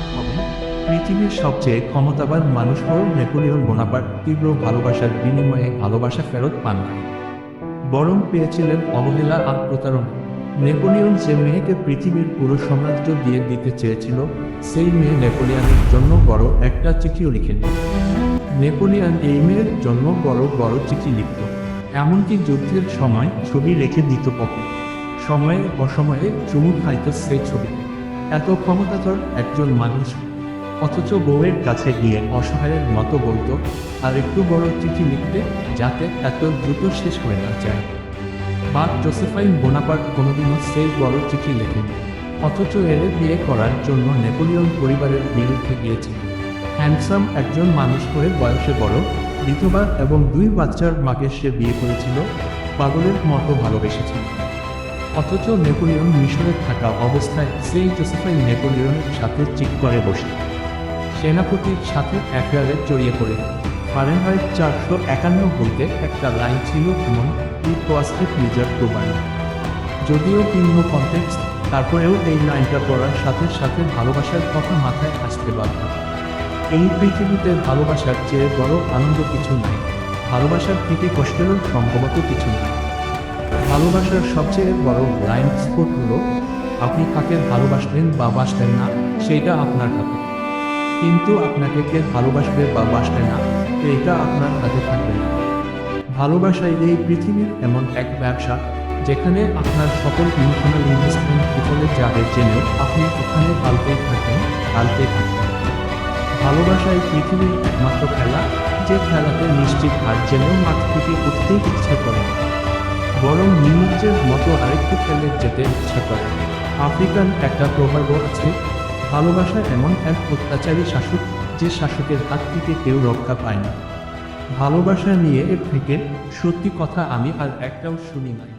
অবাক হবেন, পৃথিবীর সবচেয়ে ক্ষমতাবান মানুষ হল নেপোলিয়ন বোনাপার্ট তীব্র ভালোবাসার বিনিময়ে ভালোবাসা ফেরত পান না, বরং পেয়েছিলেন অবহেলা আর প্রতারণা। নেপোলিয়ন যে মেয়েকে পৃথিবীর পুরো সাম্রাজ্য দিয়ে দিতে চেয়েছিল, সেই মেয়ে নেপোলিয়নের জন্য বড় একটা চিঠিও লিখেনি। নেপোলিয়ন এই মেয়ের জন্য বড় বড় চিঠি লিখত, এমনকি যুদ্ধের সময় ছবি রেখে দিত পকেটে। সময়ে অসময়ে চুমু খাইত সেই ছবি। এত ক্ষমতাধর একজন মানুষ, অথচ বউয়ের কাছে গিয়ে অসহায়ের মতো বলতো আর একটু বড় চিঠি লিখতে, যাতে এত দ্রুত শেষ হয়ে না যায়। বা জোসেফাইন বোনাপার্ট কোনোদিনও সেই বড় চিঠি লেখেনি, অথচ এর বিয়ে করার জন্য নেপোলিয়ন পরিবারের বিরুদ্ধে গিয়েছিল। হ্যান্ডসাম একজন মানুষ হয়ে বয়সে বড়, বিধবা এবং 2 বাচ্চার মাকে সে বিয়ে করেছিল, পাগলের মতো ভালোবেসেছিল। অথচ নেপোলিয়ন মিশরে থাকা অবস্থায় সেই জোসেফাইন নেপোলিয়নের সাথে চিট করে বসে সেনাপতির সাথে অ্যাফেয়ারে জড়িয়ে পড়ে। ফারেনহাইট 451 বলতে একটা লাইন ছিল এমন, ইট ওয়াজ এ প্লিজার টু বার্ন। যদিও ভিন্ন কনটেক্সট, তারপরেও এই লাইনটা পড়ার সাথে সাথে ভালোবাসার কথা মাথায় আসতে বাধ্য। এই পৃথিবীতে ভালোবাসার চেয়ে বড় আনন্দ কিছু নেই, ভালোবাসার থেকে কষ্টেরও সম্ভবত কিছু নেই। ভালোবাসার সবচেয়ে বড় ব্লাইন্ড স্পট হলো, আপনি কাকে ভালোবাসবেন বা বাসবেন না সেইটা আপনার হাতে, কিন্তু আপনাকে কে ভালোবাসবে বা বাসবে না এইটা আপনার হাতে থাকবে না। ভালোবাসায় এই পৃথিবীর এমন এক ব্যবসা, যেখানে আপনার সকল ইমোশনাল ইনভেস্টমেন্ট বিফলে যাবে জেনেও আপনি ওখানে পাল্টে থাকবেন। ভালোবাসায় পৃথিবীর একমাত্র খেলা, যে খেলাতে নিশ্চিত হার জেনেও মাঠ থেকে উঠতেই ইচ্ছা করে, বরং নিমজ্জের মতো আরেকটু খেলে যেতে ইচ্ছা করে। আফ্রিকান একটা প্রবাদ আছে, ভালোবাসা এমন এক অত্যাচারী শাসক, যে শাসকের হাত থেকে কেউ রক্ষা পায় না। ভালোবাসা নিয়ে এর থেকে সত্যি কথা আমি আর একটাও শুনি নাই।